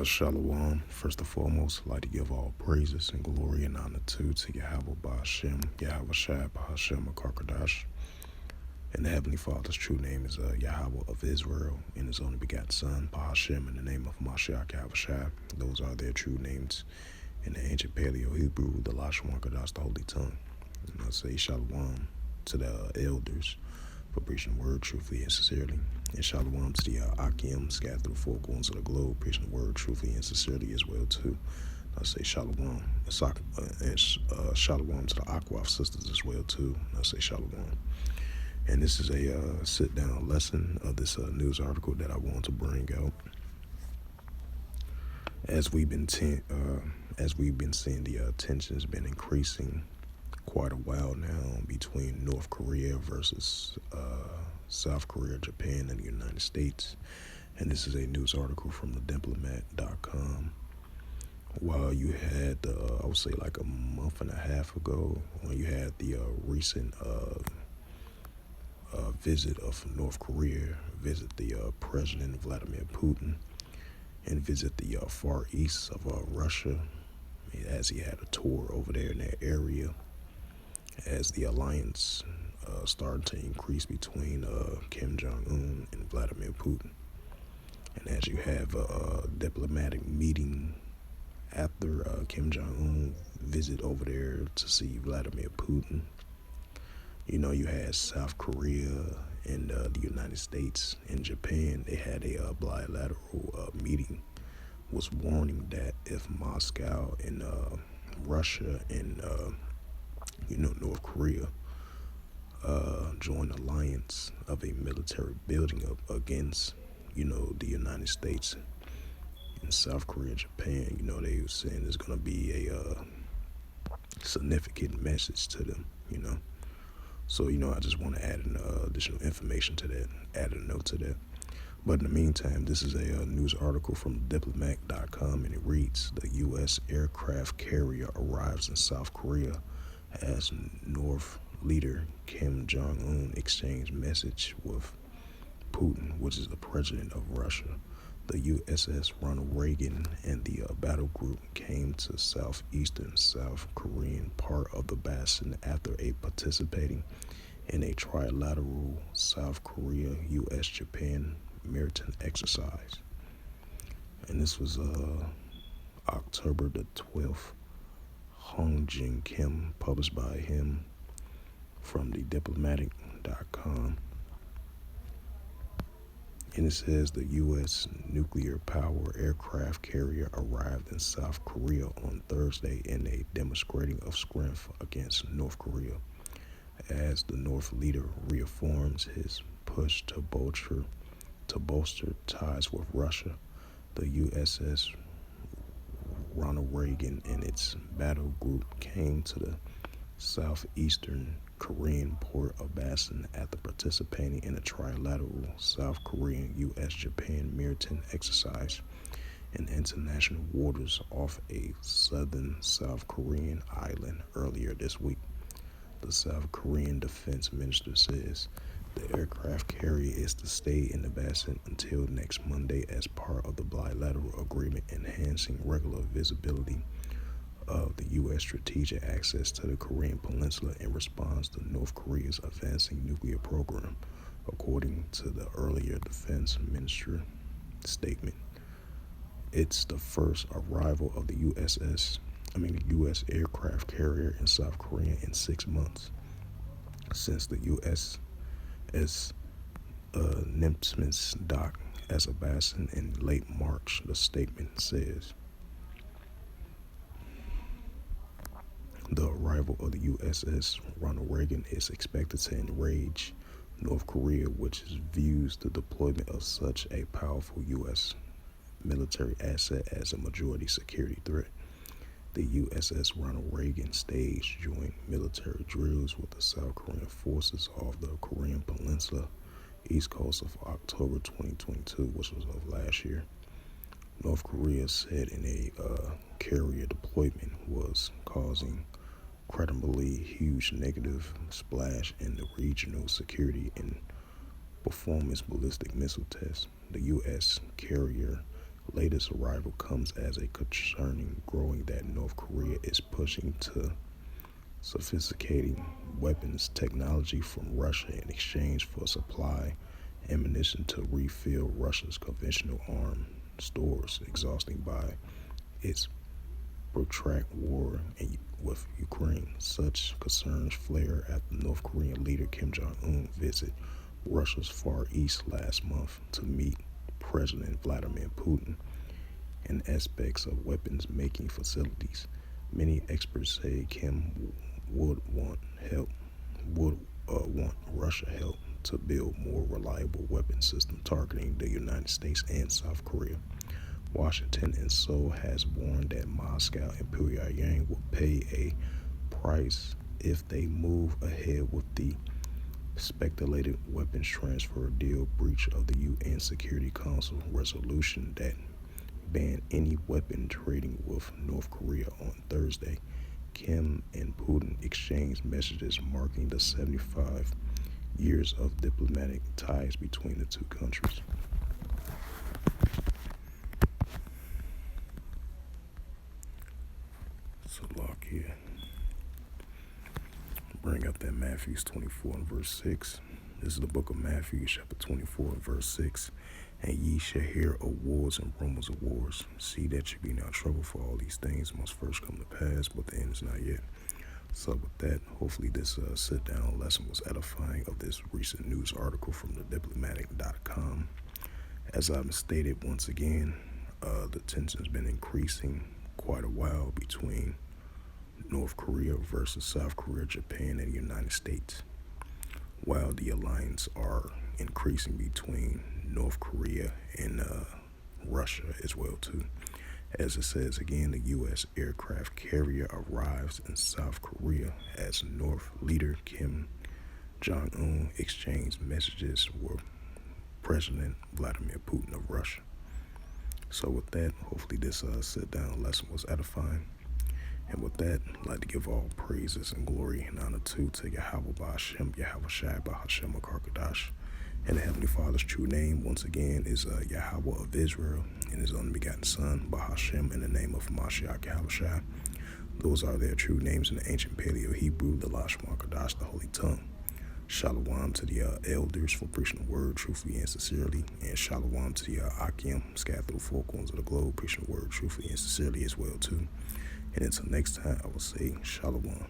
Shalom. First and foremost, I'd like to give all praises and glory and honor to Yahweh Ba'Shem, Yahweh Shai Ba'Shem Akarkadash. And the Heavenly Father's true name is Yahweh of Israel, and His only begotten Son, Ba'Shem, in the name of Mashiach Yahweh Shai. Those are their true names in the ancient Paleo Hebrew, the Lashon Kadash, the Holy Tongue. And I say Shalom to the elders for preaching the word truthfully and sincerely. And Shalom to the Akim scattered through the four corners of the globe, preaching the word truthfully and sincerely as well too. I say Shalom. And Shalom to the Akwaf sisters as well too. And I say Shalom. And this is a sit-down lesson of this news article that I want to bring out. As we've been seeing, the tensions been increasing quite a while now between North Korea versus South Korea, Japan, and the United States. And this is a news article from the diplomat.com. While you had, I would say like a month and a half ago, when you had the recent visit of North Korea, visit the President Vladimir Putin, and visit the far east of Russia, as he had a tour over there in that area, as the alliance started to increase between Kim Jong-un and Vladimir Putin. And as you have a diplomatic meeting after Kim Jong-un visit over there to see Vladimir Putin, you know, you had South Korea and the United States and Japan. They had a bilateral meeting, was warning that if Moscow and Russia and North Korea join alliance of a military building up against the United States and South Korea, Japan, they were saying there's going to be a significant message to them, So, I just want to add an additional information to that, add a note to that. But in the meantime, this is a news article from diplomat.com, and it reads, the U.S. aircraft carrier arrives in South Korea as North leader Kim Jong-un exchanged message with Putin, which is the president of Russia. The USS Ronald Reagan and the battle group came to southeastern South Korean part of the basin after participating in a trilateral South Korea, U.S., Japan maritime exercise. And this was October the 12th. Hong Jin Kim, published by him from the diplomatic.com. And it says the U.S. nuclear power aircraft carrier arrived in South Korea on Thursday in a demonstrating of strength against North Korea, as the North leader reaffirms his push to bolster ties with Russia. The USS Ronald Reagan and its battle group came to the southeastern Korean port of Basin after participating in a trilateral South Korean U.S. Japan maritime exercise in international waters off a southern South Korean island earlier this week. The South Korean defense minister says the aircraft carrier is to stay in the basin until next Monday as part of the bilateral agreement enhancing regular visibility of the U.S. strategic access to the Korean Peninsula in response to North Korea's advancing nuclear program, according to the earlier defense ministry statement. It's the first arrival of the U.S. aircraft carrier in South Korea in 6 months since the USS Nimitz docked as a basin in late March, the statement says. The arrival of the USS Ronald Reagan is expected to enrage North Korea, which views the deployment of such a powerful U.S. military asset as a majority security threat. The USS Ronald Reagan staged joint military drills with the South Korean forces off the Korean Peninsula, east coast of October 2022, which was of last year. North Korea said in a carrier deployment was causing credibly huge negative splash in the regional security and performance ballistic missile tests. The U.S. carrier Latest arrival comes as a concerning growing that North Korea is pushing to sophisticating weapons technology from Russia in exchange for supply ammunition to refill Russia's conventional arms stores, exhausting by its protracted war with Ukraine. Such concerns flare after North Korean leader Kim Jong-un visited Russia's Far East last month to meet President Vladimir Putin in aspects of weapons making facilities. Many experts say Kim would want Russia help to build more reliable weapon system targeting the United States and South Korea. Washington and Seoul has warned that Moscow and Pyongyang will pay a price if they move ahead with the speculated weapons transfer deal breach of the UN Security Council resolution that banned any weapon trading with North Korea on Thursday. Kim and Putin exchanged messages marking the 75 years of diplomatic ties between the two countries. So lock here. Bring up that Matthew 24 and verse 6. This is the book of Matthew, chapter 24 and verse 6. And ye shall hear of wars and rumors of wars. See that you be not troubled, for all these things must first come to pass, but the end is not yet. So with that, hopefully this sit-down lesson was edifying of this recent news article from the diplomatic.com. As I've stated once again, the tension's been increasing quite a while between North Korea versus South Korea, Japan, and the United States, while the alliance are increasing between North Korea and Russia as well too. As it says again, the U.S. aircraft carrier arrives in South Korea as North leader Kim Jong-un exchanged messages with President Vladimir Putin of Russia. So with that, hopefully this sit-down lesson was edifying. And with that, I'd like to give all praises and glory and honor to Yahweh Ba'Hashem, Yahweh Shai Ba'Hashem HaKarkadash. And the Heavenly Father's true name, once again, is Yahweh of Israel, and his only begotten Son, Ba'Hashem, in the name of Mashiach Yahweh Shai. Those are their true names in the ancient Paleo-Hebrew, the Lashon Kodash, the Holy Tongue. Shalom to the elders for preaching the word truthfully and sincerely, and shalom to the Akim, scattered through the four corners of the globe, preaching the word truthfully and sincerely as well too. And until next time, I will say shalom.